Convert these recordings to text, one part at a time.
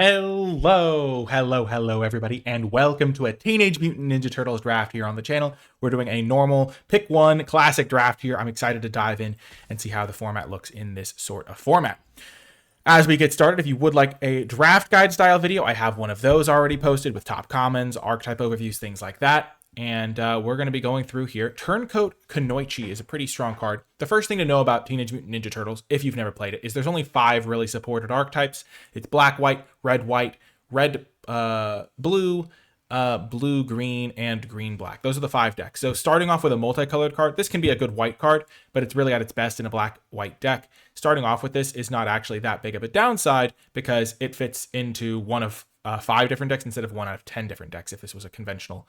Hello, everybody, and welcome to a Teenage Mutant Ninja Turtles draft here on the channel. We're doing a normal pick one classic draft here. I'm excited to dive in and see how the format looks in this sort of format. As we get started, if you would like a draft guide style video, I have one of those already posted with top commons, archetype overviews, things like that. And we're going to be going through here. Turncoat Kunoichi is a pretty strong card. The first thing to know about Teenage Mutant Ninja Turtles, if you've never played it, is there's only 5 really supported archetypes. It's black, white, red, blue, blue, green, and green, black. Those are the 5 decks. So starting off with a multicolored card, this can be a good white card, but it's really at its best in a black-white deck. Starting off with this is not actually that big of a downside because it fits into one of 5 different decks instead of 1 out of 10 different decks if this was a conventional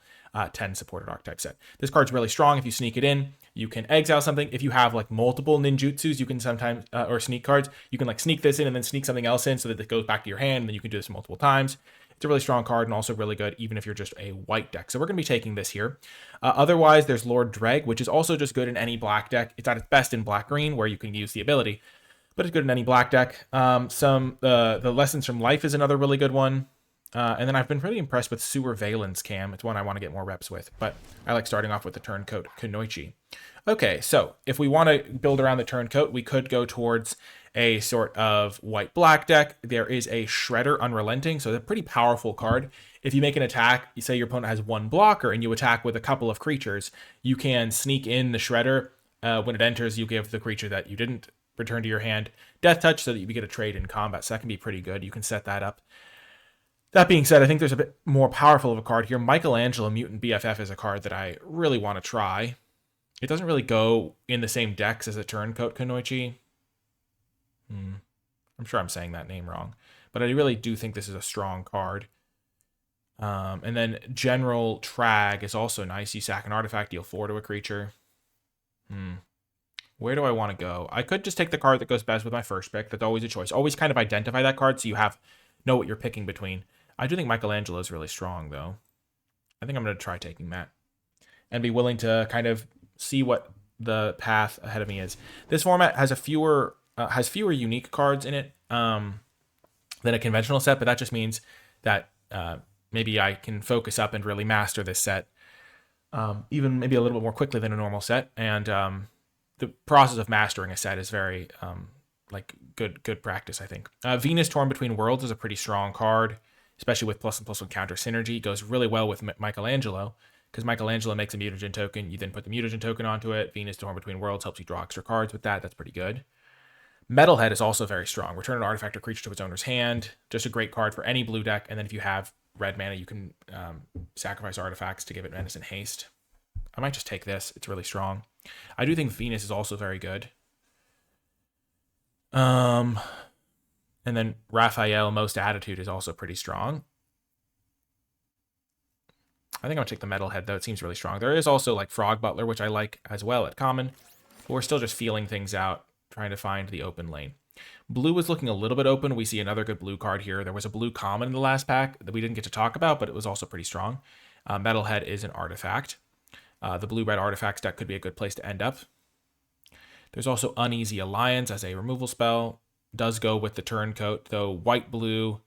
10 supported archetype set. This card's really strong. If you sneak it in, you can exile something. If you have like multiple ninjutsus, you can sometimes, or sneak cards, you can like sneak this in and then sneak something else in so that it goes back to your hand, and then you can do this multiple times. It's a really strong card and also really good even if you're just a white deck. So we're going to be taking this here. Otherwise, there's Lord Dreg, which is also just good in any black deck. It's at its best in black-green where you can use the ability, but it's good in any black deck. The Lessons from Life is another really good one. And then I've been pretty impressed with Sewer Valence Cam. It's one I want to get more reps with, but I like starting off with the Turncoat Kunoichi. Okay, so if we want to build around the Turncoat, we could go towards a sort of white-black deck. There is a Shredder Unrelenting, so it's a pretty powerful card. If you make an attack, you say your opponent has 1 blocker, and you attack with a couple of creatures, you can sneak in the Shredder. When it enters, you give the creature that you didn't return to your hand Death Touch so that you get a trade in combat, so that can be pretty good. You can set that up. That being said, I think there's a bit more powerful of a card here. Michelangelo Mutant BFF is a card that I really want to try. It doesn't really go in the same decks as a Turncoat Kunoichi. I'm sure I'm saying that name wrong, but I really do think this is a strong card. And then General Trag is also nice. You sack an artifact, deal 4 to a creature. Where do I want to go? I could just take the card that goes best with my first pick. That's always a choice. Always kind of identify that card so you know what you're picking between. I do think Michelangelo is really strong, though. I think I'm going to try taking that and be willing to kind of see what the path ahead of me is. This format has fewer unique cards in it than a conventional set, but that just means that maybe I can focus up and really master this set, even maybe a little bit more quickly than a normal set. And the process of mastering a set is very good practice, I think. Venus Torn Between Worlds is a pretty strong card, especially with +1/+1 counter synergy. It goes really well with Michelangelo, because Michelangelo makes a mutagen token. You then put the mutagen token onto it. Venus Torn Between Worlds helps you draw extra cards with that. That's pretty good. Metalhead is also very strong. Return an artifact or creature to its owner's hand. Just a great card for any blue deck. And then if you have red mana, you can sacrifice artifacts to give it menace and haste. I might just take this. It's really strong. I do think Venus is also very good. And then Raphael, Most Attitude, is also pretty strong. I think I'm going to take the Metalhead, though. It seems really strong. There is also like Frog Butler, which I like as well at common. But we're still just feeling things out, trying to find the open lane. Blue is looking a little bit open. We see another good blue card here. There was a blue common in the last pack that we didn't get to talk about, but it was also pretty strong. Metalhead is an artifact. The blue-red artifacts deck could be a good place to end up. There's also Uneasy Alliance as a removal spell. Does go with the Turncoat, though white-blue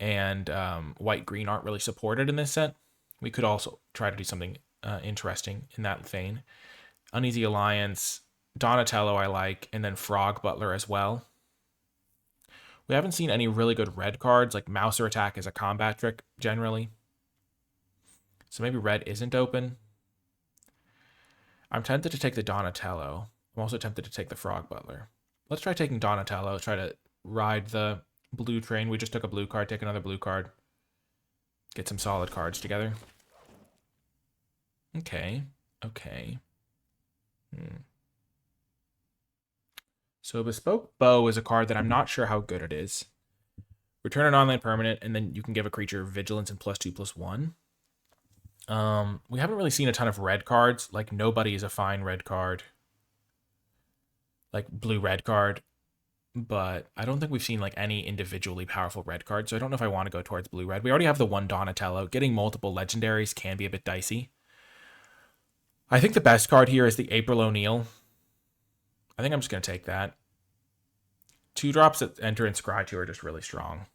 and white-green aren't really supported in this set. We could also try to do something interesting in that vein. Uneasy Alliance, Donatello I like, and then Frog Butler as well. We haven't seen any really good red cards, like Mouser Attack is a combat trick, generally. So maybe red isn't open. I'm tempted to take the Donatello. I'm also tempted to take the Frog Butler. Let's try taking Donatello, try to ride the blue train. We just took a blue card, take another blue card. Get some solid cards together. Okay. So Bespoke Bow is a card that I'm not sure how good it is. Return an online permanent, and then you can give a creature vigilance and +2/+1. We haven't really seen a ton of red cards. Like, Nobody is a fine red card. Like, blue-red card. But I don't think we've seen, like, any individually powerful red cards, so I don't know if I want to go towards blue-red. We already have the one Donatello. Getting multiple legendaries can be a bit dicey. I think the best card here is the April O'Neil. I think I'm just going to take that. 2-drops that enter and scry 2 are just really strong.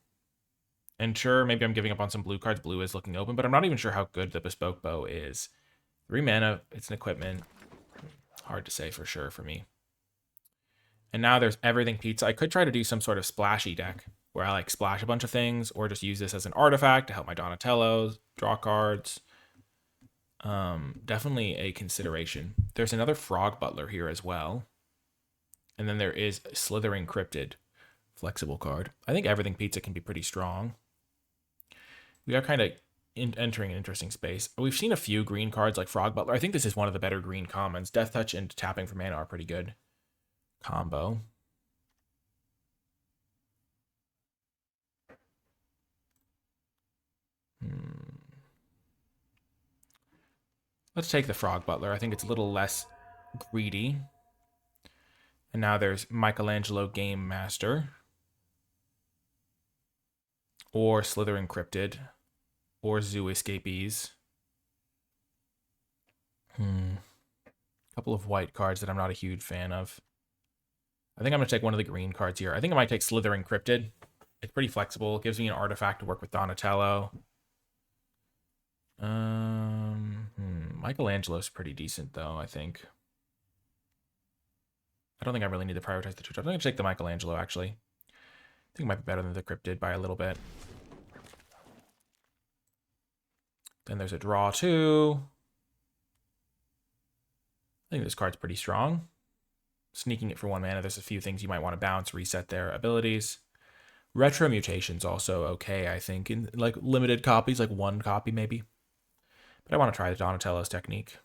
And sure, maybe I'm giving up on some blue cards. Blue is looking open, but I'm not even sure how good the Bespoke Bow is. 3 mana, it's an equipment. Hard to say for sure for me. And now there's Everything Pizza. I could try to do some sort of splashy deck where I like splash a bunch of things, or just use this as an artifact to help my Donatellos, draw cards. Definitely a consideration. There's another Frog Butler here as well. And then there is Slithering Cryptid, flexible card. I think Everything Pizza can be pretty strong. We are kind of entering an interesting space. We've seen a few green cards like Frog Butler. I think this is one of the better green commons. Death Touch and tapping for mana are pretty good combo. Let's take the Frog Butler. I think it's a little less greedy. And now there's Michelangelo Game Master. Or Slithering Cryptid. Or Zoo Escapees. Couple of white cards that I'm not a huge fan of. I think I'm going to take one of the green cards here. I think I might take Slithering Cryptid. It's pretty flexible. It gives me an artifact to work with Donatello. Michelangelo's pretty decent, though, I think. I don't think I really need to prioritize the 2-drop. I'm going to take the Michelangelo, actually. I think it might be better than the Cryptid by a little bit. Then there's a draw, too. I think this card's pretty strong. Sneaking it for 1 mana. There's a few things you might want to bounce, reset their abilities. Retro Mutation's also okay, I think, in like limited copies, like 1 copy maybe. But I want to try the Donatello's technique.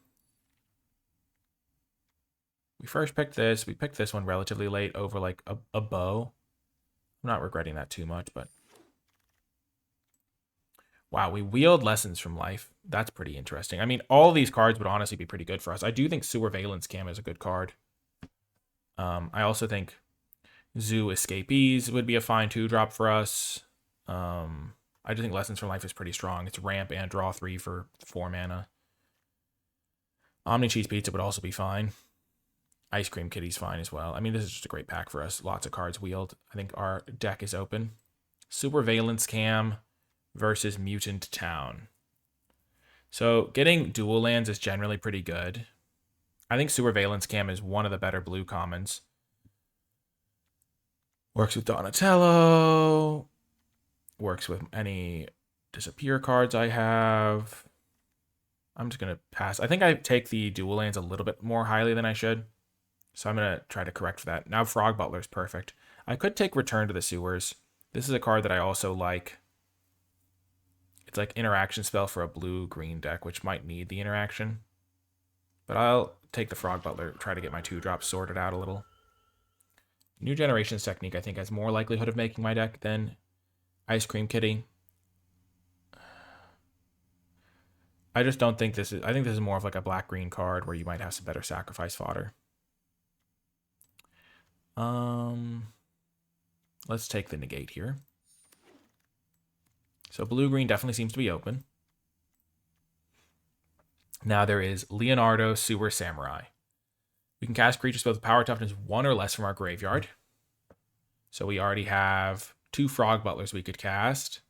We first picked this. We picked this one relatively late over like a bow. I'm not regretting that too much, but... Wow, we wheeled Lessons from Life. That's pretty interesting. I mean, all these cards would honestly be pretty good for us. I do think Surveillance Cam is a good card. I also think Zoo Escapees would be a fine 2-drop for us. I do think Lessons from Life is pretty strong. It's ramp and draw 3 for 4 mana. Omni Cheese Pizza would also be fine. Ice Cream Kitty's fine as well. I mean, this is just a great pack for us. Lots of cards wheeled. I think our deck is open. Supervalence Cam versus Mutant Town. So getting dual lands is generally pretty good. I think Supervalence Cam is one of the better blue commons. Works with Donatello. Works with any disappear cards I have. I'm just going to pass. I think I take the dual lands a little bit more highly than I should. So I'm going to try to correct for that. Now Frog Butler is perfect. I could take Return to the Sewers. This is a card that I also like. It's like interaction spell for a blue-green deck, which might need the interaction. But I'll take the Frog Butler, try to get my 2-drops sorted out a little. New Generations Technique, I think, has more likelihood of making my deck than Ice Cream Kitty. I just don't think this is... I think this is more of like a black-green card where you might have some better sacrifice fodder. Let's take the negate here. So blue-green definitely seems to be open. Now there is Leonardo Sewer Samurai. We can cast creatures with power toughness 1 or less from our graveyard. So we already have 2 Frog Butlers we could cast.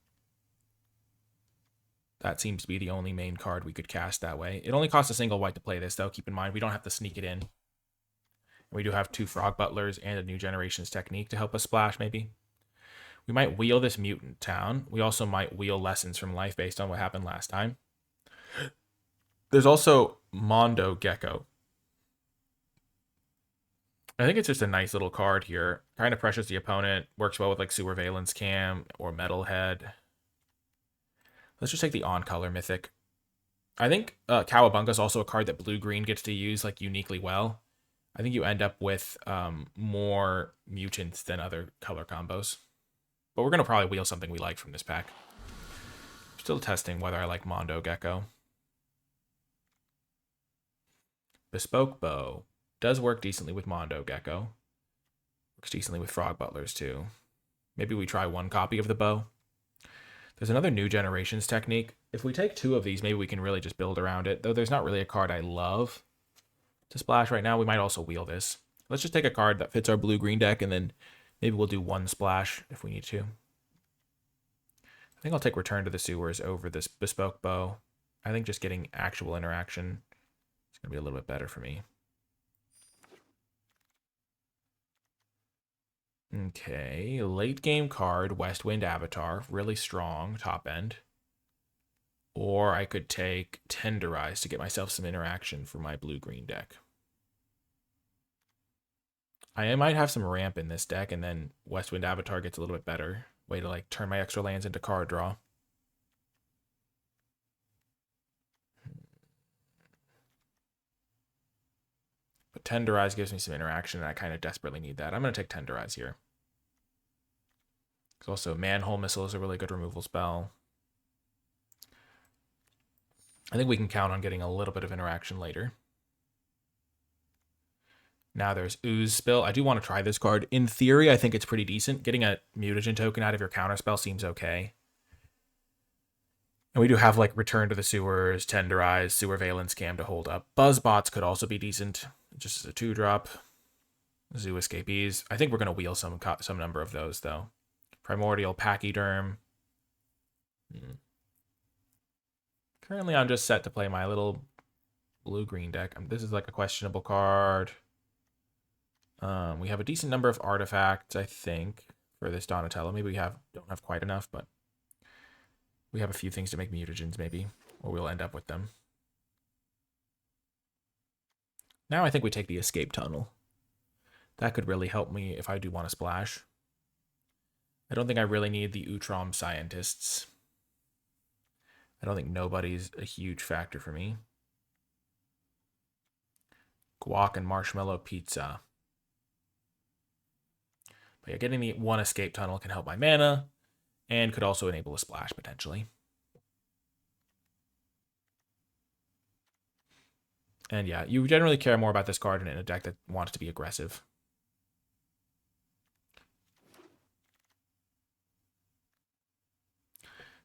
That seems to be the only main card we could cast that way. It only costs a single white to play this, though. Keep in mind, we don't have to sneak it in. We do have 2 Frog Butlers and a New Generations Technique to help us splash, maybe. We might wheel this Mutant Town. We also might wheel Lessons from Life based on what happened last time. There's also Mondo Gecko. I think it's just a nice little card here. Kind of pressures the opponent. Works well with like Supervalence Cam or Metalhead. Let's just take the on-color Mythic. I think Cowabunga is also a card that blue-green gets to use like uniquely well. I think you end up with more mutants than other color combos. But we're going to probably wheel something we like from this pack. Still testing whether I like Mondo Gecko. Bespoke Bow does work decently with Mondo Gecko. Works decently with Frog Butlers too. Maybe we try 1 copy of the bow. There's another New Generations Technique. If we take 2 of these, maybe we can really just build around it. Though there's not really a card I love to splash right now. We might also wheel this. Let's just take a card that fits our blue-green deck, and then maybe we'll do 1 splash if we need to. I think I'll take Return to the Sewers over this Bespoke Bow. I think just getting actual interaction is going to be a little bit better for me. Okay, late game card, Westwind Avatar, really strong, top end. Or I could take Tenderize to get myself some interaction for my blue-green deck. I might have some ramp in this deck, and then Westwind Avatar gets a little bit better. Way to like turn my extra lands into card draw. But Tenderize gives me some interaction, and I kind of desperately need that. I'm going to take Tenderize here. Because also Manhole Missile is a really good removal spell. I think we can count on getting a little bit of interaction later. Now there's Ooze Spill. I do want to try this card. In theory, I think it's pretty decent. Getting a mutagen token out of your counterspell seems okay. And we do have like Return to the Sewers, Tenderize, Sewer Valence Cam to hold up. Buzzbots could also be decent, just as a 2-drop. Zoo Escapees. I think we're going to wheel some number of those, though. Primordial Pachyderm. Currently, I'm just set to play my little blue-green deck. This is like a questionable card. We have a decent number of artifacts, I think, for this Donatello. Maybe we don't have quite enough, but we have a few things to make mutagens, maybe, or we'll end up with them. Now I think we take the Escape Tunnel. That could really help me if I do want to splash. I don't think I really need the Utrom Scientists. I don't think nobody's a huge factor for me. Guac and Marshmallow Pizza. But yeah, getting the 1 Escape Tunnel can help my mana, and could also enable a splash, potentially. And yeah, you generally care more about this card in a deck that wants to be aggressive.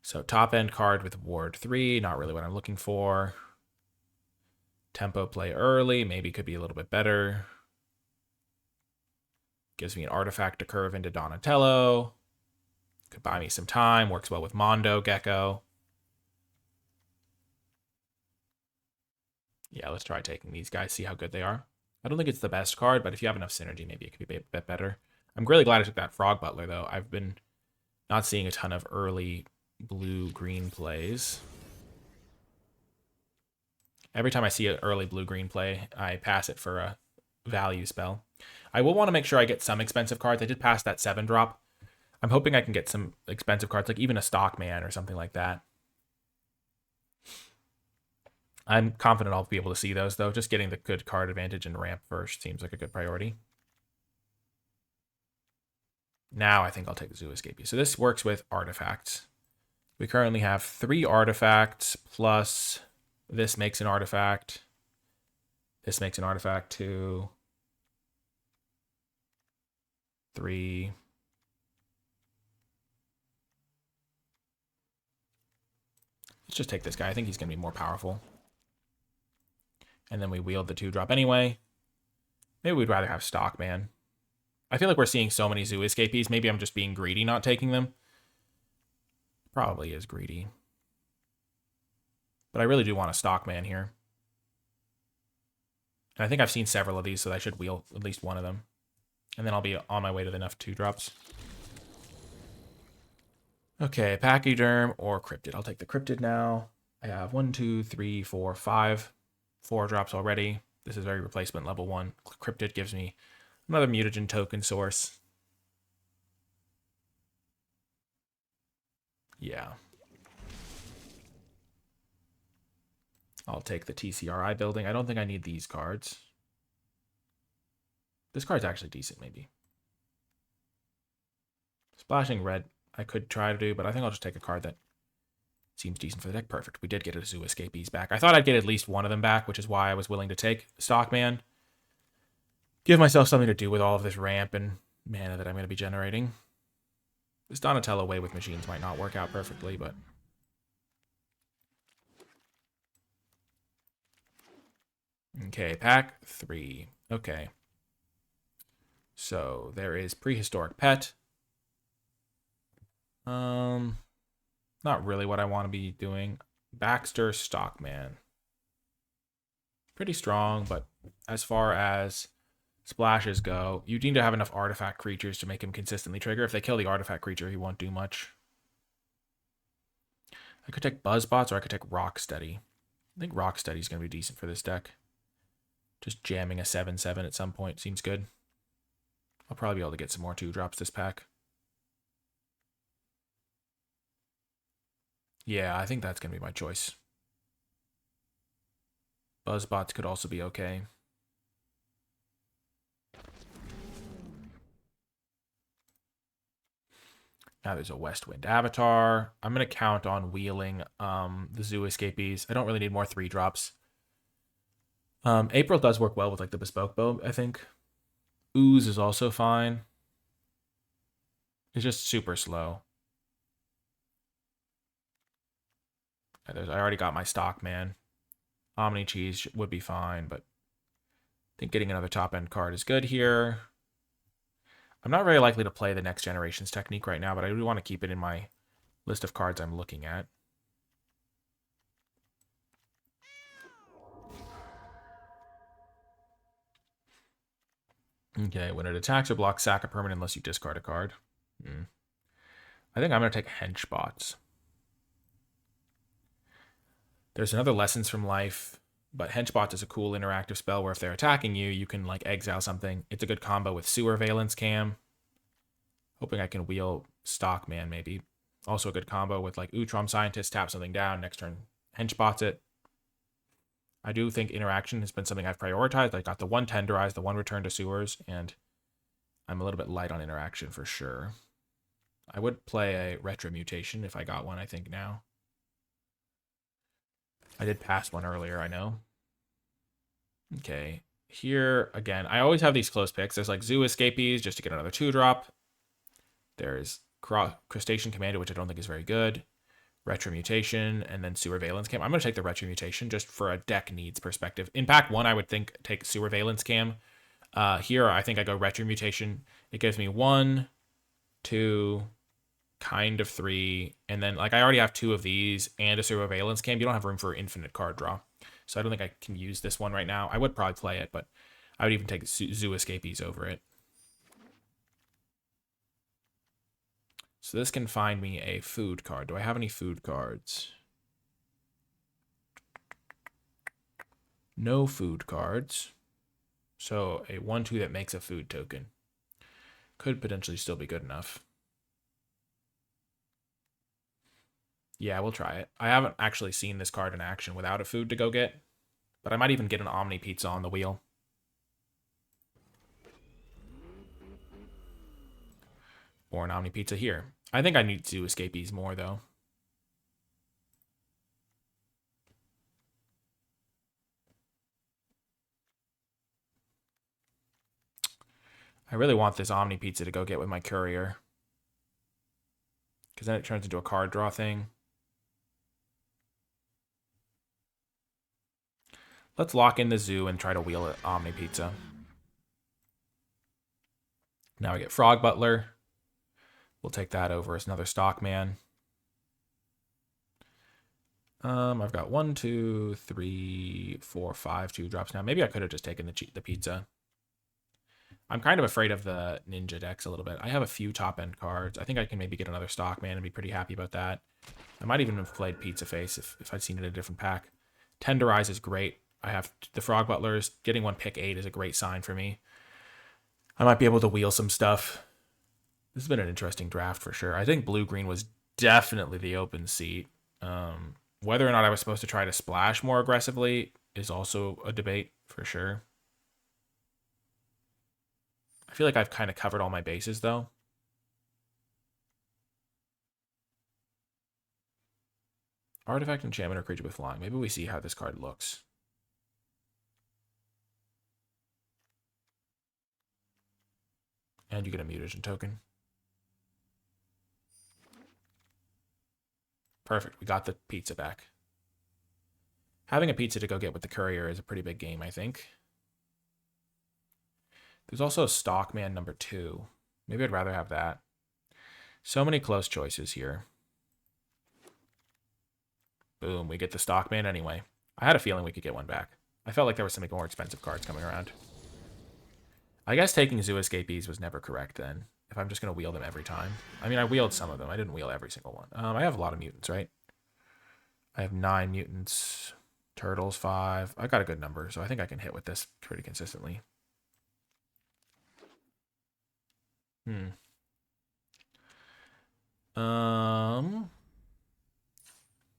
So top end card with Ward 3, not really what I'm looking for. Tempo play early, maybe could be a little bit better. Gives me an artifact to curve into Donatello. Could buy me some time, works well with Mondo, Gecko. Yeah, let's try taking these guys, see how good they are. I don't think it's the best card, but if you have enough synergy, maybe it could be a bit better. I'm really glad I took that Frog Butler, though. I've been not seeing a ton of early blue-green plays. Every time I see an early blue-green play, I pass it for a value spell. I will want to make sure I get some expensive cards. I did pass that 7-drop. I'm hoping I can get some expensive cards, like even a Stockman or something like that. I'm confident I'll be able to see those, though. Just getting the good card advantage and ramp first seems like a good priority. Now I think I'll take the Zoo Escapee. So this works with artifacts. We currently have 3 artifacts, plus this makes an artifact. This makes an artifact 2. 3. Let's just take this guy. I think he's going to be more powerful. And then we wield the 2-drop anyway. Maybe we'd rather have Stockman. I feel like we're seeing so many Zoo Escapees. Maybe I'm just being greedy not taking them. Probably is greedy. But I really do want a Stockman here. And I think I've seen several of these, so I should wheel at least one of them. And then I'll be on my way to the enough 2-drops. Okay, Pachyderm or Cryptid. I'll take the Cryptid now. I have 1, 2, 3, 4, 5. 4 drops already. This is very replacement level 1. Cryptid gives me another mutagen token source. Yeah. I'll take the TCRI building. I don't think I need these cards. This card's actually decent, maybe. Splashing red, I could try to do, but I think I'll just take a card that seems decent for the deck. Perfect. We did get a Zoo Escapees back. I thought I'd get at least one of them back, which is why I was willing to take Stockman. Give myself something to do with all of this ramp and mana that I'm going to be generating. This Donatello way with machines might not work out perfectly, but... Okay, pack 3. Okay. So, there is Prehistoric Pet. Not really what I want to be doing. Baxter Stockman. Pretty strong, but as far as splashes go, you need to have enough artifact creatures to make him consistently trigger. If they kill the artifact creature, he won't do much. I could take Buzzbots or I could take Rocksteady. I think Rocksteady is going to be decent for this deck. Just jamming a 7/7 at some point seems good. I'll probably be able to get some more 2-drops this pack. Yeah, I think that's going to be my choice. Buzzbots could also be okay. Now there's a Westwind Avatar. I'm going to count on wheeling the Zoo Escapees. I don't really need more 3-drops. April does work well with like the Bespoke Bow, I think. Ooze is also fine. It's just super slow. I already got my stock, man. Omni Cheese would be fine, but I think getting another top-end card is good here. I'm not very likely to play the Next Generations technique right now, but I do want to keep it in my list of cards I'm looking at. Okay, when it attacks or blocks, sack a permanent unless you discard a card. I think I'm going to take Henchbots. There's another Lessons from Life, but Henchbots is a cool interactive spell where if they're attacking you, you can like exile something. It's a good combo with Sewer Valence Cam. Hoping I can wheel Stockman maybe. Also a good combo with like Utrom Scientist, tap something down, next turn Henchbots it. I do think interaction has been something I've prioritized. I got the 1 Tenderize, the 1 Return to Sewers, and I'm a little bit light on interaction for sure. I would play a Retro Mutation if I got one, I think, now. I did pass one earlier, I know. Okay, here, again, I always have these close picks. There's like Zoo Escapees just to get another 2-drop. There's Crustacean Commander, which I don't think is very good. Retro Mutation, and then Sewer Valence Cam. I'm going to take the Retro Mutation just for a deck needs perspective. In pack 1, I would think take Sewer Valence Cam. Here, I think I go Retro Mutation. It gives me 1, 2, kind of 3, and then like I already have 2 of these and a Sewer Valence Cam. You don't have room for infinite card draw. So I don't think I can use this one right now. I would probably play it, but I would even take Zoo Escapees over it. So this can find me a food card. Do I have any food cards? No food cards. So a 1/2 that makes a food token. Could potentially still be good enough. Yeah, we'll try it. I haven't actually seen this card in action without a food to go get, but I might even get an Omni Pizza on the wheel. Or an Omni Pizza here. I think I need Zoo Escapees more, though. I really want this Omni Pizza to go get with my Courier, because then it turns into a card draw thing. Let's lock in the Zoo and try to wheel it Omni Pizza. Now I get Frog Butler. We'll take that over as another Stockman. I've got 1, 2, 3, 4, 5 2-drops now. Maybe I could have just taken the pizza. I'm kind of afraid of the Ninja decks a little bit. I have a few top-end cards. I think I can maybe get another Stockman and be pretty happy about that. I might even have played Pizza Face if I'd seen it in a different pack. Tenderize is great. I have the Frog Butlers. Getting one pick 8 is a great sign for me. I might be able to wheel some stuff. This has been an interesting draft for sure. I think blue-green was definitely the open seat. Whether or not I was supposed to try to splash more aggressively is also a debate for sure. I feel like I've kind of covered all my bases, though. Artifact, enchantment, or creature with flying. Maybe we see how this card looks. And you get a mutagen token. Perfect. We got the pizza back. Having a pizza to go get with the Courier is a pretty big game, I think. There's also a Stockman number 2. Maybe I'd rather have that. So many close choices here. Boom, we get the Stockman anyway. I had a feeling we could get one back. I felt like there were some more expensive cards coming around. I guess taking Zoo Escapees was never correct then, if I'm just going to wheel them every time. I mean, I wheeled some of them. I didn't wheel every single one. I have a lot of mutants, right? I have 9 mutants. Turtles, 5. I got a good number, so I think I can hit with this pretty consistently.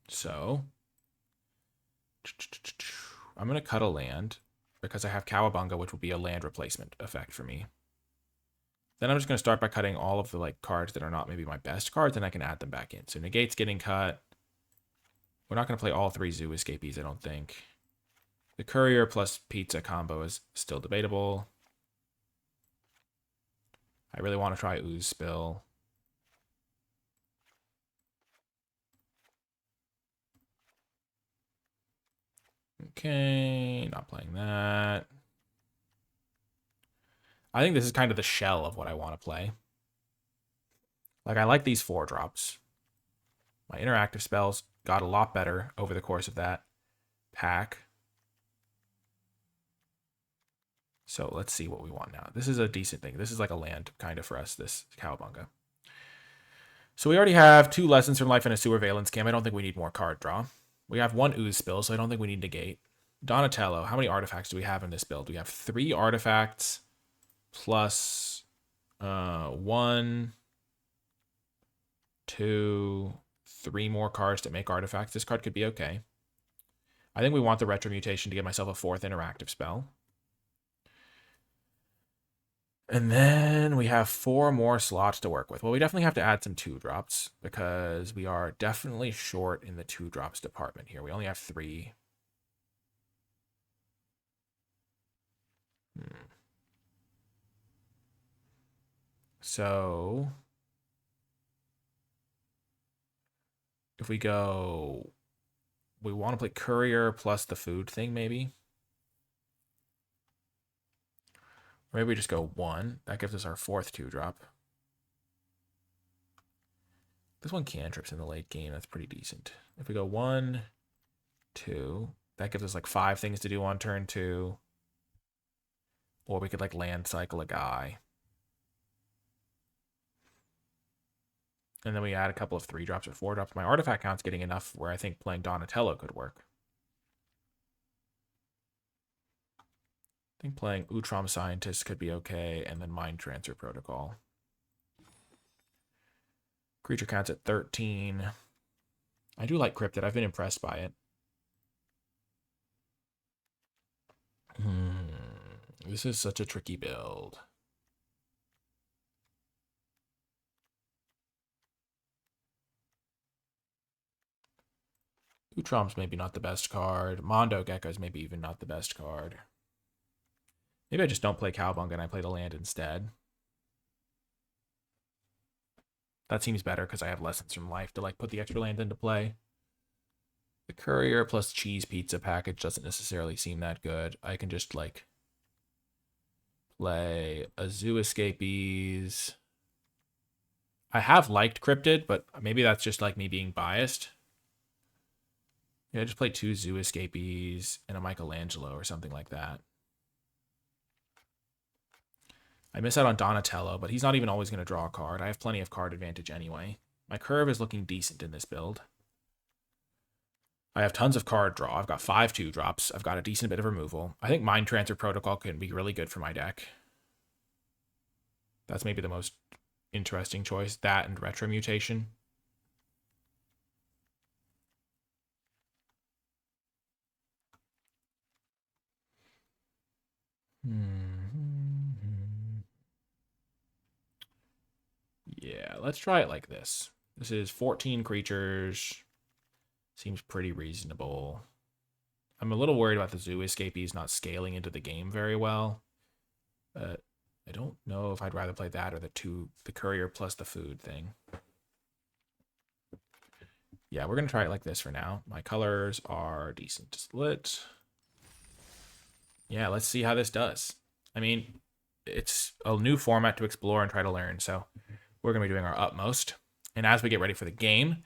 So I'm going to cut a land because I have Cowabunga, which will be a land replacement effect for me. Then I'm just going to start by cutting all of the like cards that are not maybe my best cards, and I can add them back in. So Negate's getting cut. We're not going to play all 3 Zoo Escapees, I don't think. The Courier plus Pizza combo is still debatable. I really want to try Ooze Spill. Okay, not playing that. I think this is kind of the shell of what I want to play. Like, I like these 4-drops. My interactive spells got a lot better over the course of that pack. So let's see what we want now. This is a decent thing. This is like a land kind of for us, this Cowabunga. So we already have 2 Lessons from Life and a Sewer Valence Cam. I don't think we need more card draw. We have 1 Ooze Spill, so I don't think we need Negate. Donatello, how many artifacts do we have in this build? We have 3 artifacts plus 1, 2, 3 more cards to make artifacts. This card could be okay. I think we want the Retro Mutation to give myself a 4th interactive spell. And then we have 4 more slots to work with. Well, we definitely have to add some 2-drops because we are definitely short in the 2-drops department here. We only have 3. So if we go, we want to play Courier plus the food thing maybe. Or maybe we just go 1. That gives us our 4th 2-drop. This one cantrips in the late game. That's pretty decent. If we go 1, 2, that gives us like 5 things to do on turn 2. Or we could like land cycle a guy. And then we add a couple of 3-drops or 4-drops. My artifact count's getting enough where I think playing Donatello could work. I think playing Utrom Scientist could be okay, and then Mind Transfer Protocol. Creature count's at 13. I do like Cryptid. I've been impressed by it. This is such a tricky build. Utrom's maybe not the best card. Mondo Gecko's maybe even not the best card. Maybe I just don't play Cowabunga and I play the land instead. That seems better because I have Lessons from Life to like put the extra land into play. The Courier plus Cheese Pizza package doesn't necessarily seem that good. I can just like play a Zoo Escapees. I have liked Cryptid, but maybe that's just like me being biased. Yeah, just play 2 Zoo Escapees and a Michelangelo or something like that. I miss out on Donatello, but he's not even always going to draw a card. I have plenty of card advantage anyway. My curve is looking decent in this build. I have tons of card draw. I've got 5 2-drops. I've got a decent bit of removal. I think Mind Transfer Protocol can be really good for my deck. That's maybe the most interesting choice. That and Retro Mutation. Yeah, let's try it like this. This is 14 creatures. Seems pretty reasonable. I'm a little worried about the Zoo Escapees not scaling into the game very well. But I don't know if I'd rather play that or the Courier plus the food thing. Yeah, we're going to try it like this for now. My colors are decent to split. Yeah, let's see how this does. I mean, it's a new format to explore and try to learn, so we're going to be doing our utmost. And as we get ready for the game,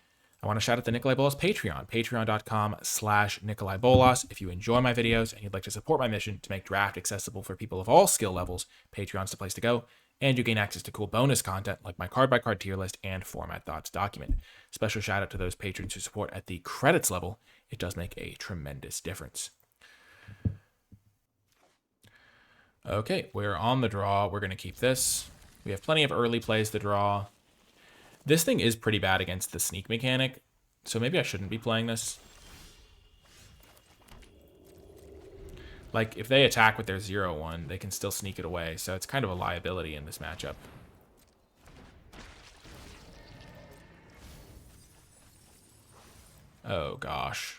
I want to shout out the NicolaiBolas Patreon, patreon.com/NicolaiBolas. If you enjoy my videos and you'd like to support my mission to make draft accessible for people of all skill levels, Patreon's the place to go, and you gain access to cool bonus content like my card-by-card tier list and Format Thoughts document. Special shout out to those patrons who support at the credits level. It does make a tremendous difference. Okay, we're on the draw. We're going to keep this. We have plenty of early plays to draw. This thing is pretty bad against the sneak mechanic, so maybe I shouldn't be playing this. Like, if they attack with their 0-1, they can still sneak it away, so it's kind of a liability in this matchup. Oh, gosh.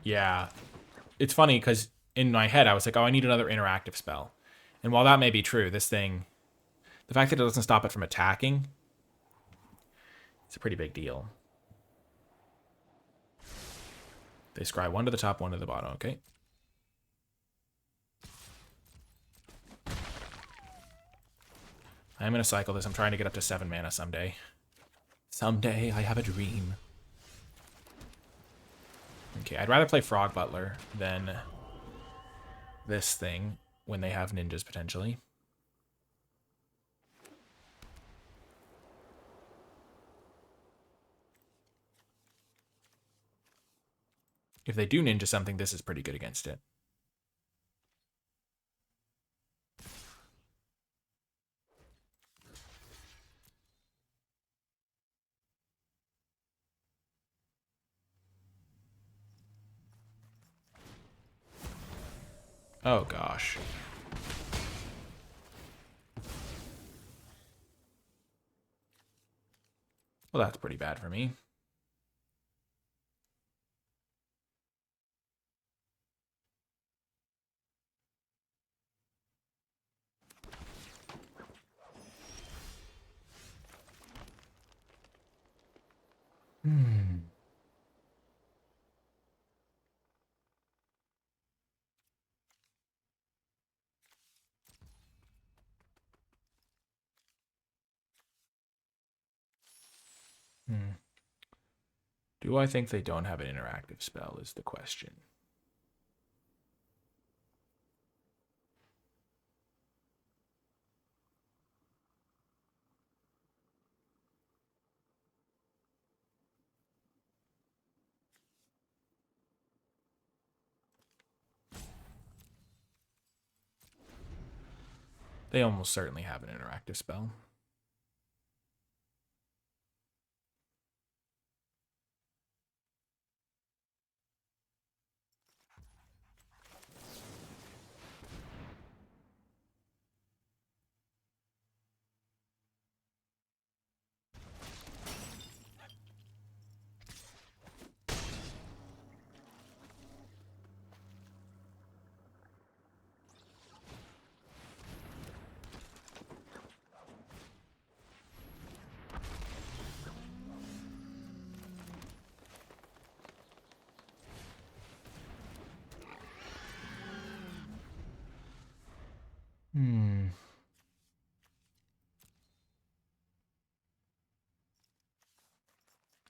Yeah. It's funny, because in my head, I was like, oh, I need another interactive spell. And while that may be true, this thing, the fact that it doesn't stop it from attacking, it's a pretty big deal. They scry one to the top, one to the bottom, okay? I'm going to cycle this. I'm trying to get up to 7 mana someday. Someday I have a dream. Okay, I'd rather play Frog Butler than this thing when they have ninjas potentially. If they do ninja something, this is pretty good against it. Oh, gosh. Well, that's pretty bad for me. Do I think they don't have an interactive spell is the question. They almost certainly have an interactive spell.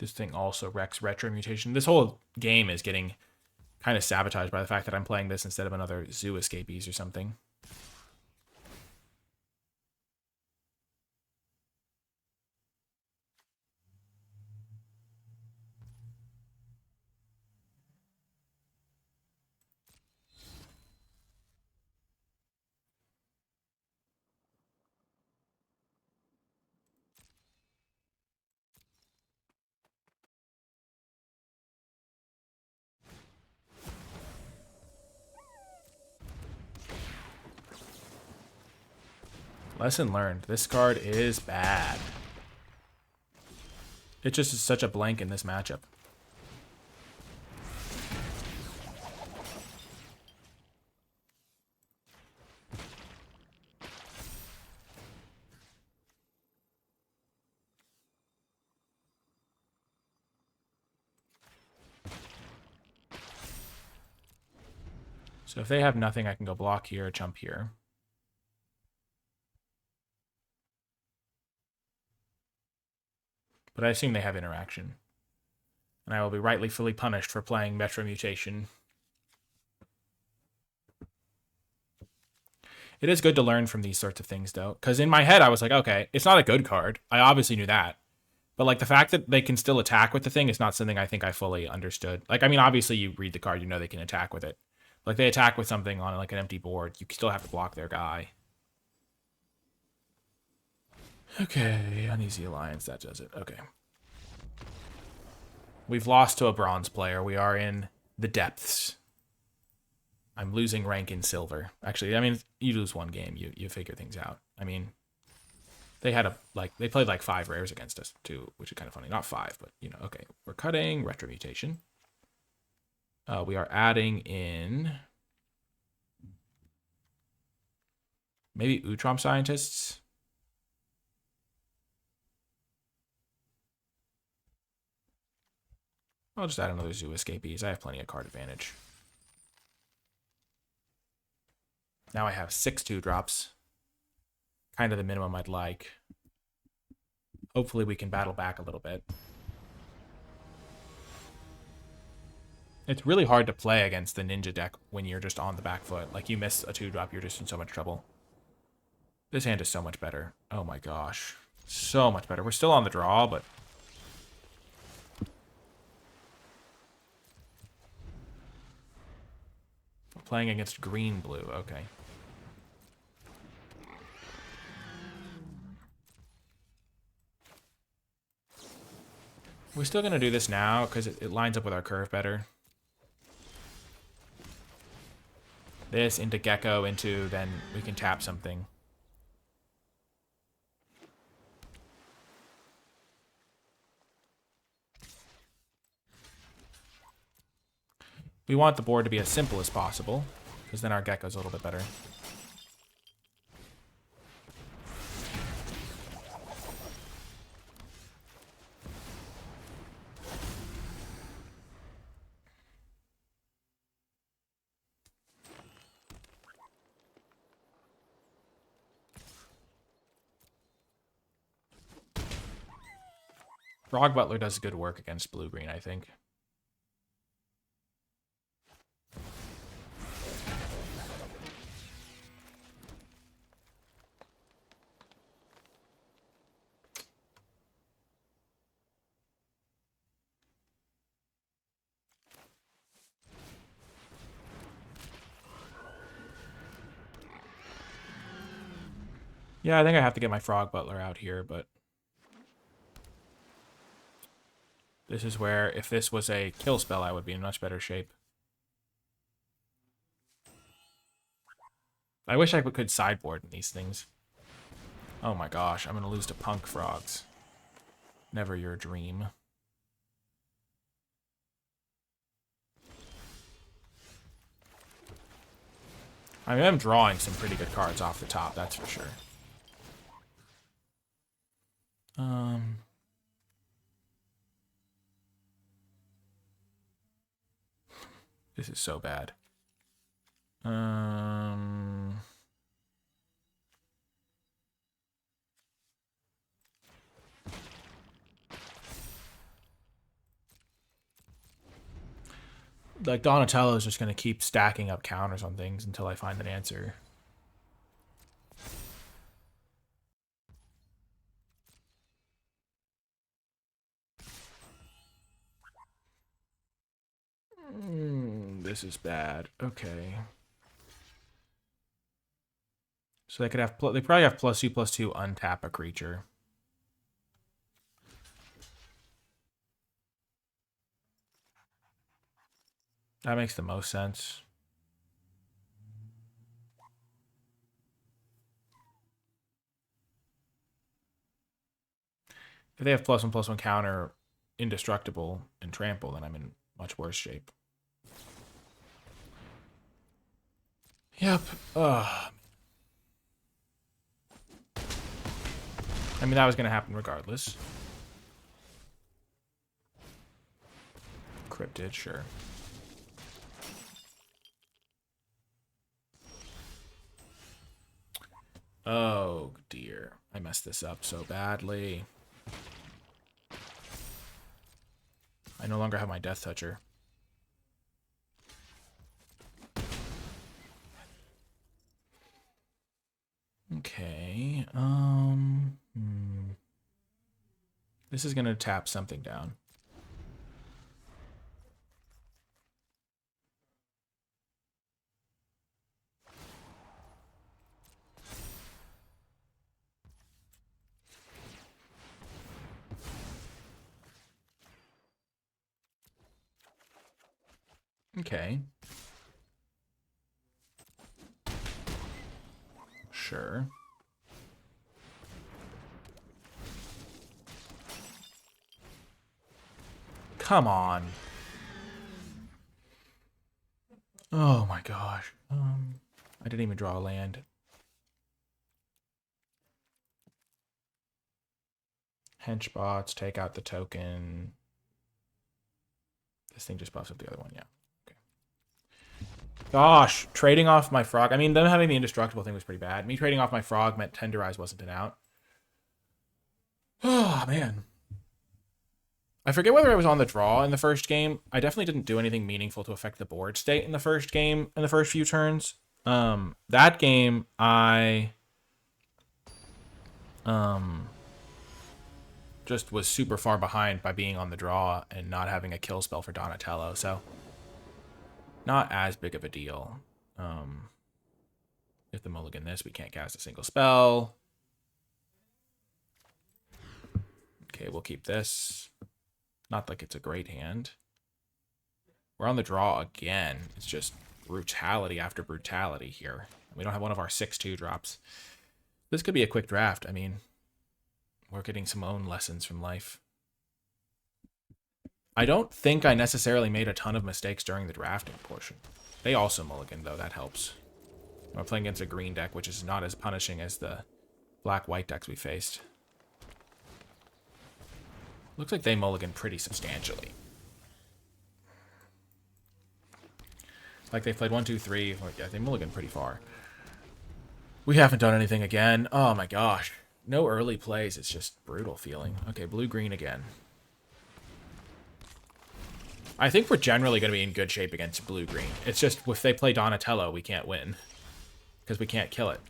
This thing also wrecks retro mutation. This whole game is getting kind of sabotaged by the fact that I'm playing this instead of another Zoo Escapees or something. Lesson learned. This card is bad. It just is such a blank in this matchup. So if they have nothing, I can go block here, jump here. But I assume they have interaction. And I will be rightly fully punished for playing Metro Mutation. It is good to learn from these sorts of things, though. Because in my head, I was like, okay, it's not a good card. I obviously knew that. But, like, the fact that they can still attack with the thing is not something I think I fully understood. Like, I mean, obviously you read the card, you know they can attack with it. Like, they attack with something on, like, an empty board. You still have to block their guy. Okay, Uneasy Alliance, that does it. Okay. We've lost to a bronze player. We are in the depths. I'm losing rank in silver. Actually, I mean, you lose one game, you figure things out. I mean, they had they played like 5 rares against us too, which is kind of funny. Not 5, but you know, okay. We're cutting Retro Mutation. We are adding in maybe Utrom Scientists. I'll just add another Zoo Escapees. I have plenty of card advantage. Now I have 6 2-drops. Kind of the minimum I'd like. Hopefully we can battle back a little bit. It's really hard to play against the Ninja deck when you're just on the back foot. Like, you miss a 2-drop, you're just in so much trouble. This hand is so much better. Oh my gosh. So much better. We're still on the draw, but... we're playing against green-blue. Okay. We're still going to do this now because it lines up with our curve better. This into Gecko, into then we can tap something. We want the board to be as simple as possible because then our Gecko's a little bit better. Frog Butler does good work against blue-green, I think. Yeah, I think I have to get my Frog Butler out here, but... this is where, if this was a kill spell, I would be in much better shape. I wish I could sideboard in these things. Oh my gosh, I'm going to lose to Punk Frogs. Never your dream. I am drawing some pretty good cards off the top, that's for sure. This is so bad. Like, Donatello is just going to keep stacking up counters on things until I find an answer. This is bad. Okay. So they could have, they probably have +2/+2 untap a creature. That makes the most sense. If they have +1/+1 counter, indestructible, and trample, then I'm in much worse shape. Yep. I mean, that was going to happen regardless. Cryptid, sure. Oh, dear. I messed this up so badly. I no longer have my Death Toucher. Okay. This is going to tap something down. Okay. Sure. Come on. Oh my gosh. I didn't even draw a land. Henchbots, take out the token. This thing just buffs up the other one, yeah. Okay. Gosh, trading off my frog. I mean, them having the indestructible thing was pretty bad. Me trading off my frog meant Tenderize wasn't an out. Oh, man. I forget whether I was on the draw in the first game. I definitely didn't do anything meaningful to affect the board state in the first game, in the first few turns. That game, I just was super far behind by being on the draw and not having a kill spell for Donatello, so not as big of a deal. If the mulligan this, we can't cast a single spell. Okay, we'll keep this. Not like it's a great hand. We're on the draw again. It's just brutality after brutality here. We don't have one of our 6/2 drops. This could be a quick draft. I mean, we're getting some own lessons from life. I don't think I necessarily made a ton of mistakes during the drafting portion. They also mulligan, though. That helps. We're playing against a green deck, which is not as punishing as the black-white decks we faced. Looks like they mulligan pretty substantially. Like they played 1, 2, 3. Yeah, they mulligan pretty far. We haven't done anything again. Oh my gosh. No early plays. It's just brutal feeling. Okay, blue-green again. I think we're generally going to be in good shape against blue-green. It's just if they play Donatello, we can't win. Because we can't kill it.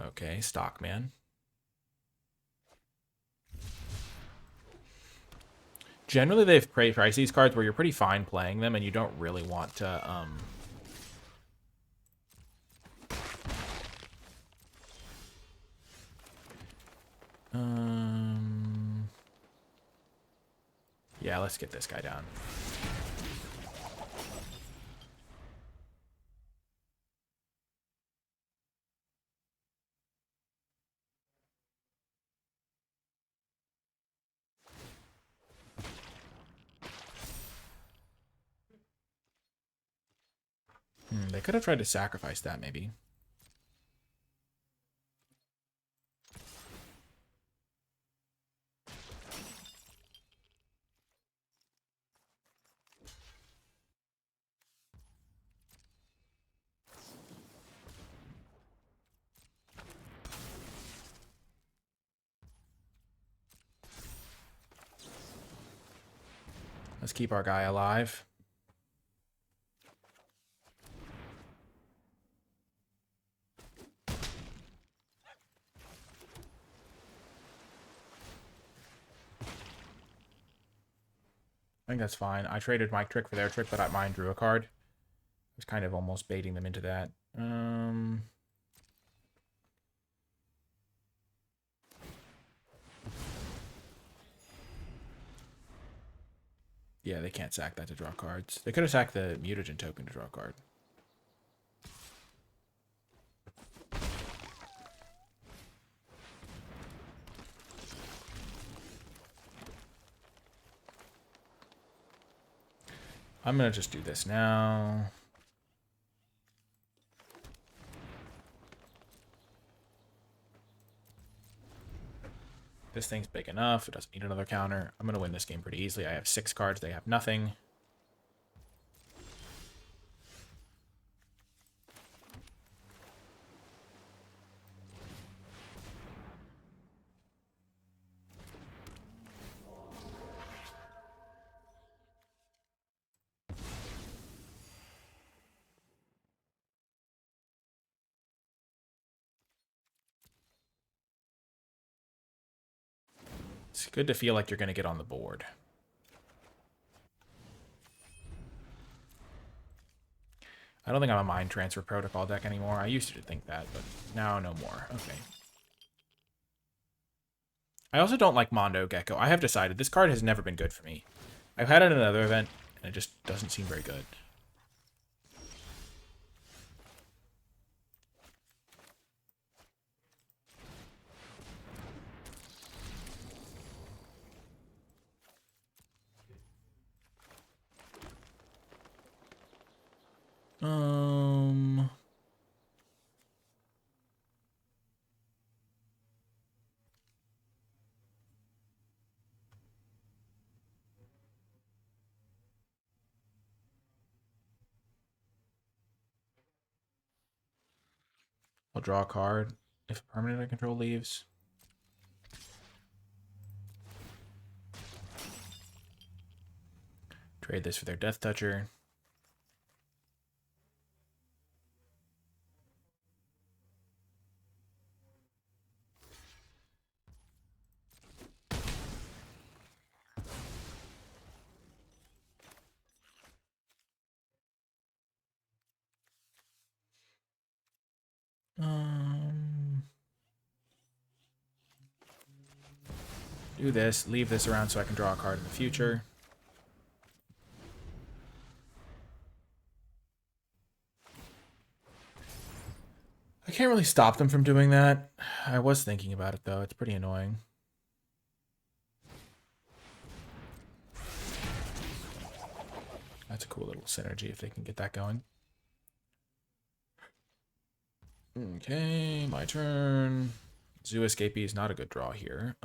Okay, Stockman. Generally, they've priced these cards where you're pretty fine playing them and you don't really want to... Yeah, let's get this guy down. They could have tried to sacrifice that, maybe. Let's keep our guy alive. I think that's fine. I traded my trick for their trick, but mine drew a card. I was kind of almost baiting them into that. Yeah, they can't sack that to draw cards. They could have sacked the mutagen token to draw a card. I'm going to just do this now. This thing's big enough. It doesn't need another counter. I'm going to win this game pretty easily. I have 6 cards. They have nothing. It's good to feel like you're going to get on the board. I don't think I'm a Mind Transfer Protocol deck anymore. I used to think that, but now no more. Okay. I also don't like Mondo Gecko. I have decided this card has never been good for me. I've had it in another event, and it just doesn't seem very good. I'll draw a card if a permanent I control leaves. Trade this for their Death Toucher. Do this, leave this around so I can draw a card in the future. I can't really stop them from doing that. I was thinking about it, though. It's pretty annoying. That's a cool little synergy if they can get that going. Okay, my turn. Zoo Escapee is not a good draw here.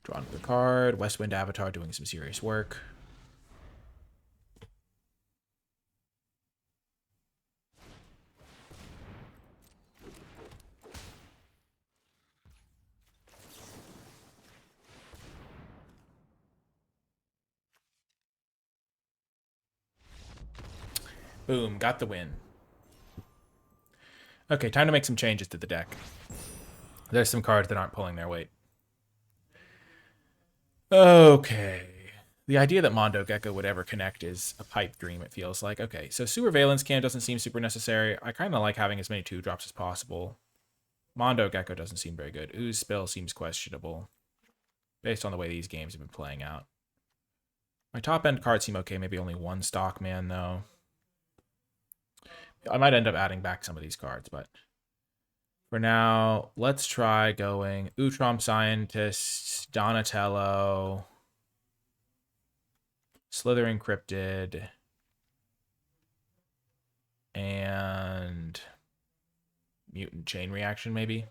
Draw another card. Westwind Avatar doing some serious work. Boom, got the win. Okay, time to make some changes to the deck. There's some cards that aren't pulling their weight. Okay. The idea that Mondo Gecko would ever connect is a pipe dream, it feels like. Okay, so Sewer Valence Can doesn't seem super necessary. I kind of like having as many 2-drops as possible. Mondo Gecko doesn't seem very good. Ooze Spill seems questionable, based on the way these games have been playing out. My top-end cards seem okay. Maybe only 1 Stockman, though. I might end up adding back some of these cards, but for now, let's try going Utrom Scientist, Donatello, Slithering Cryptid, and Mutant Chain Reaction, maybe.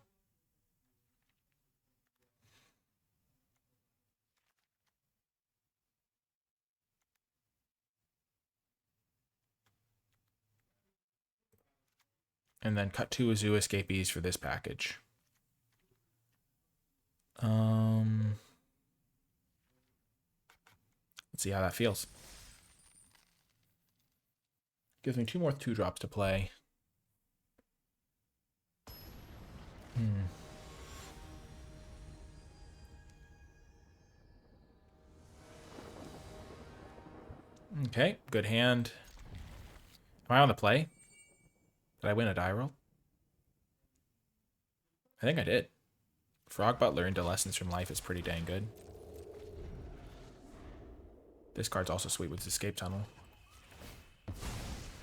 And then cut 2 Zoo Escapees for this package. Let's see how that feels. Gives me 2 more 2-drops to play. Okay, good hand. Am I on the play? Did I win a die roll? I think I did. Frog Butler into Lessons from Life is pretty dang good. This card's also sweet with Escape Tunnel.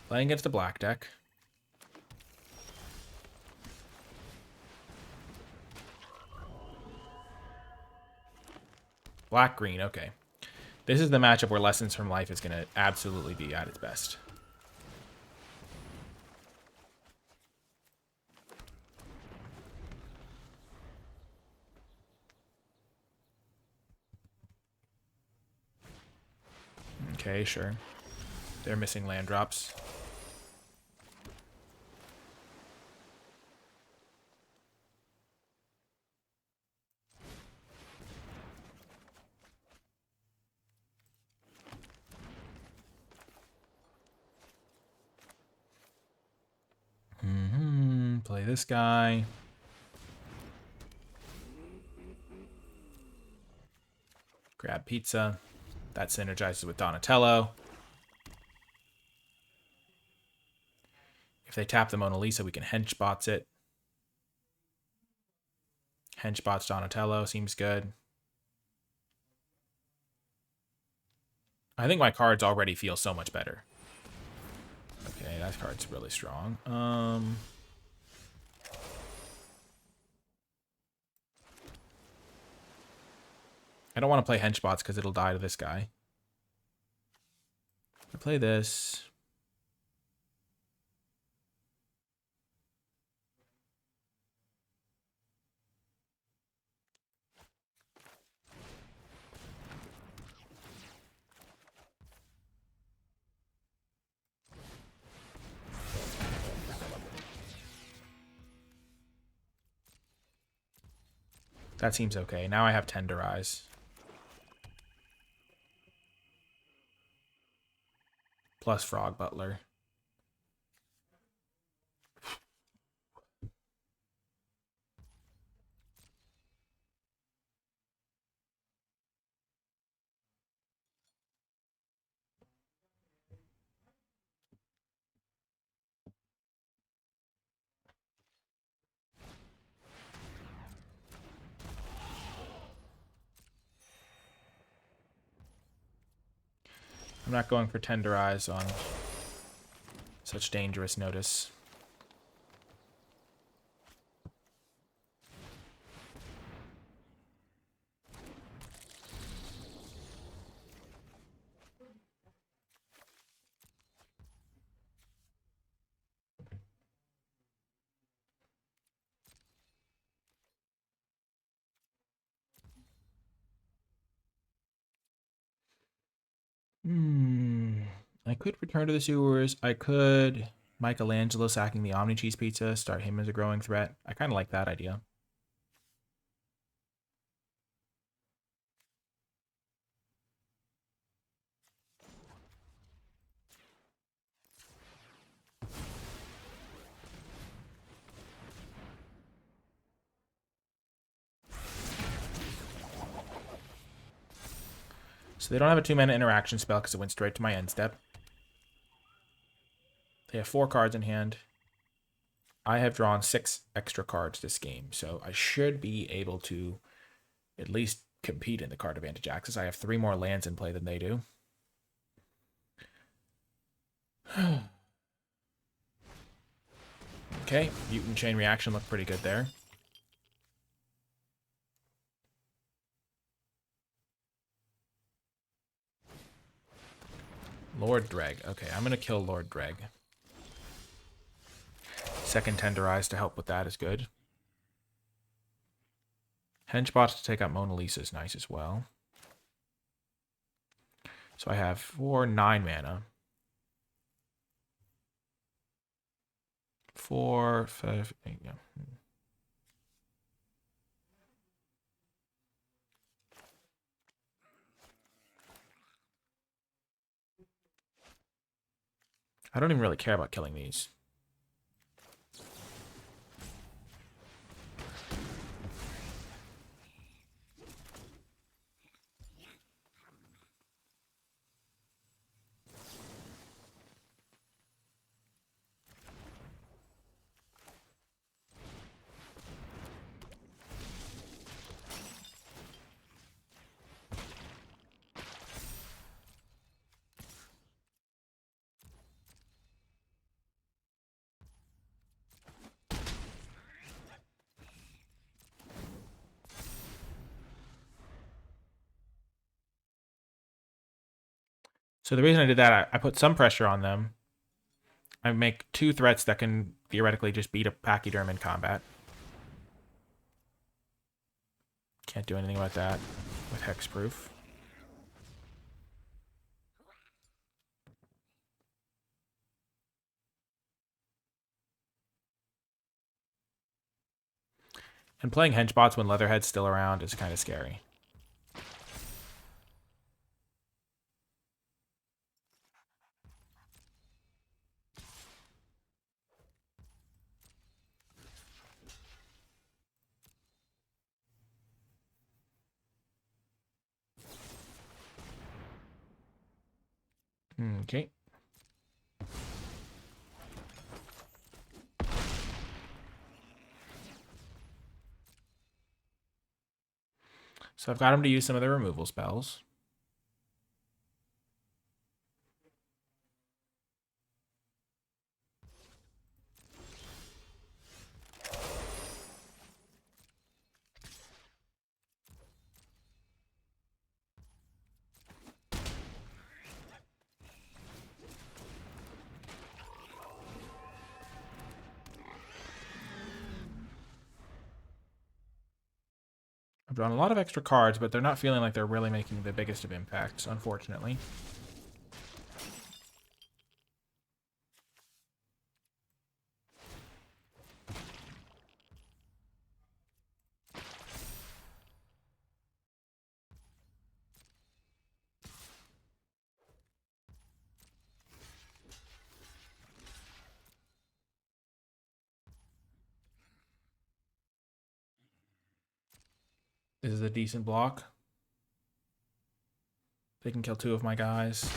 Playing against a black deck. Black-green, okay. This is the matchup where Lessons from Life is going to absolutely be at its best. Okay, sure. They're missing land drops. Play this guy. Grab pizza. That synergizes with Donatello. If they tap the Mona Lisa, we can henchbots it. Henchbots Donatello seems good. I think my cards already feel so much better. Okay, that card's really strong. I don't want to play henchbots because it'll die to this guy. I play this. That seems okay. Now I have Tenderize. Plus Frog Butler. I'm not going for Tenderize on such dangerous notice. I could return to the sewers. I could Michelangelo sacking the Omni Cheese Pizza, start him as a growing threat. I kind of like that idea. So they don't have a 2-mana interaction spell because it went straight to my end step. They have 4 cards in hand. I have drawn 6 extra cards this game, so I should be able to at least compete in the card advantage axis. I have 3 more lands in play than they do. Okay, Mutant Chain Reaction looked pretty good there. Lord Dreg. Okay, I'm going to kill Lord Dreg. Second Tenderize to help with that is good. Henchbot to take out Mona Lisa is nice as well. So I have 4 9-mana. 4, 5, 8, yeah. I don't even really care about killing these. So the reason I did that, I put some pressure on them. I make 2 threats that can theoretically just beat a Pachyderm in combat. Can't do anything about that with Hexproof. And playing Henchbots when Leatherhead's still around is kind of scary. Okay. So I've got him to use some of the removal spells. I've drawn a lot of extra cards, but they're not feeling like they're really making the biggest of impacts, unfortunately. This is a decent block. They can kill 2 of my guys.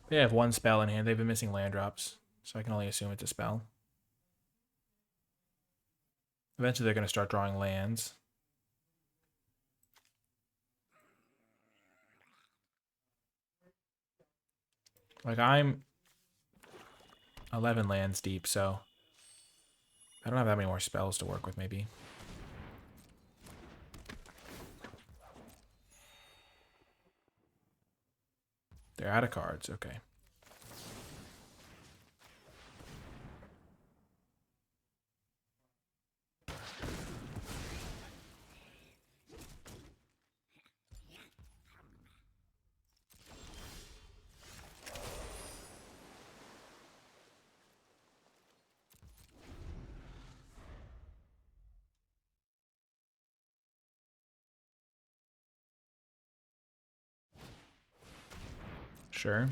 They have 1 spell in hand. They've been missing land drops, so I can only assume it's a spell. Eventually they're going to start drawing lands. Like, I'm 11 lands deep, so I don't have that many more spells to work with, maybe. They're out of cards, okay. Sure.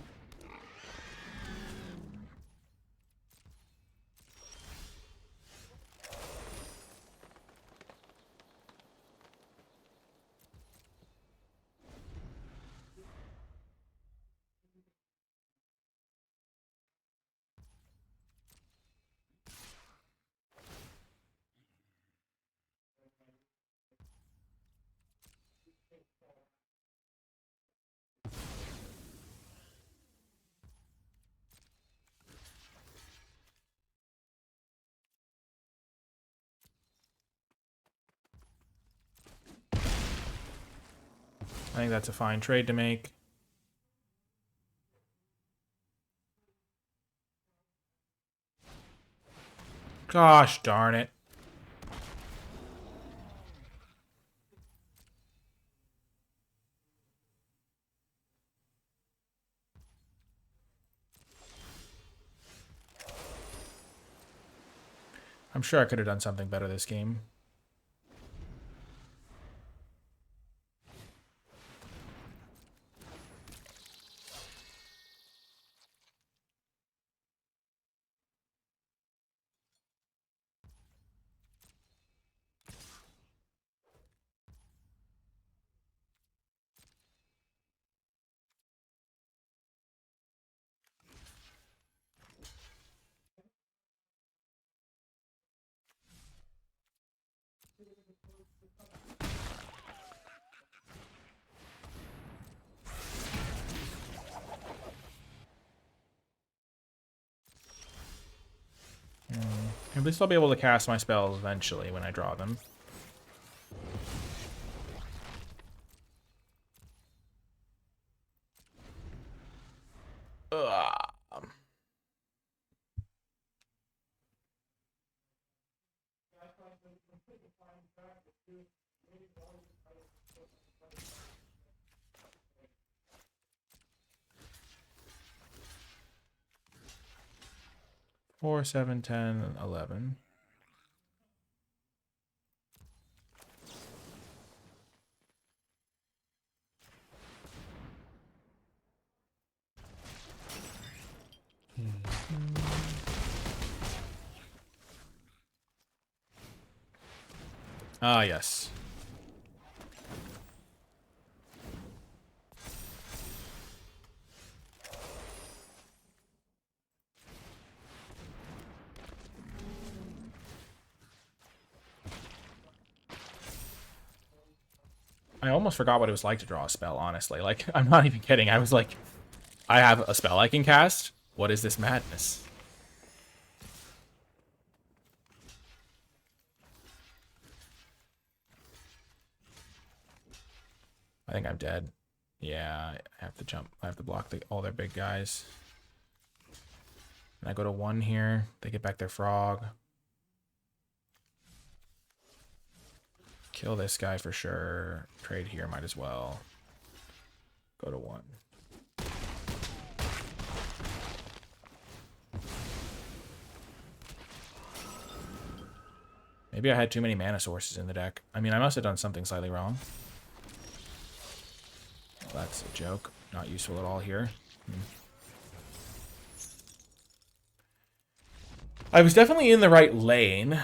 I think that's a fine trade to make. Gosh darn it. I'm sure I could have done something better this game. At least I'll be able to cast my spells eventually when I draw them. Ugh. 4, 7, 10, 11. Ah, yes. I almost forgot what it was like to draw a spell, honestly. Like, I'm not even kidding. I was like, I have a spell I can cast? What is this madness? I think I'm dead. Yeah, I have to jump. I have to block all their big guys. And I go to 1 here. They get back their frog. Kill this guy for sure. Trade here, might as well. Go to 1. Maybe I had too many mana sources in the deck. I mean, I must have done something slightly wrong. That's a joke. Not useful at all here. I was definitely in the right lane.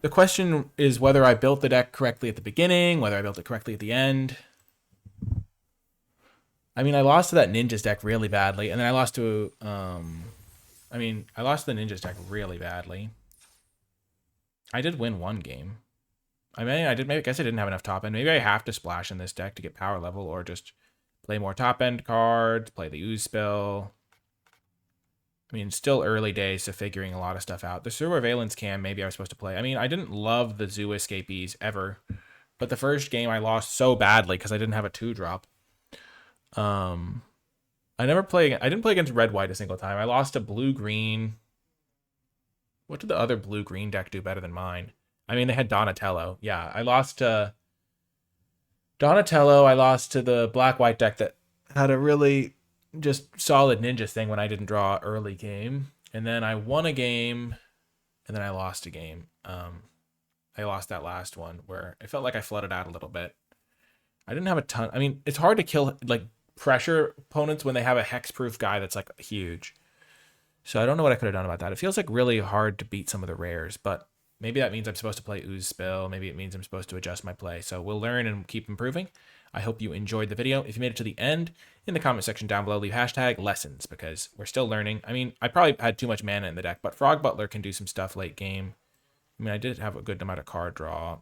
The question is whether I built the deck correctly at the beginning, whether I built it correctly at the end. I mean, I lost to that Ninjas deck really badly, and then I lost to, I lost to the Ninjas deck really badly. I did win 1 game. I guess I didn't have enough top end. Maybe I have to splash in this deck to get power level, or just play more top end cards, play the ooze spell. I mean, still early days to figuring a lot of stuff out. The Surveillance Cam, maybe I was supposed to play. I mean, I didn't love the Zoo Escapees ever, but the first game I lost so badly because I didn't have a 2-drop. I didn't play against red-white a single time. I lost to blue-green. What did the other blue-green deck do better than mine? I mean, they had Donatello. Yeah, I lost to Donatello. I lost to the black-white deck that had a really just solid ninja thing when I didn't draw early game. And then I won a game, and then I lost a game. I lost that last one where it felt like I flooded out a little bit. I didn't have a ton. I mean, it's hard to kill, like, pressure opponents when they have a hexproof guy that's, like, huge. So I don't know what I could have done about that. It feels like really hard to beat some of the rares, but maybe that means I'm supposed to play Ooze Spill. Maybe it means I'm supposed to adjust my play. So we'll learn and keep improving. I hope you enjoyed the video. If you made it to the end, in the comment section down below, leave hashtag lessons because we're still learning. I mean, I probably had too much mana in the deck, but Frog Butler can do some stuff late game. I mean, I did have a good amount of card draw.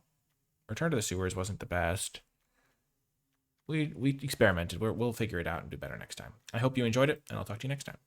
Return to the Sewers wasn't the best. We experimented. We'll figure it out and do better next time. I hope you enjoyed it, and I'll talk to you next time.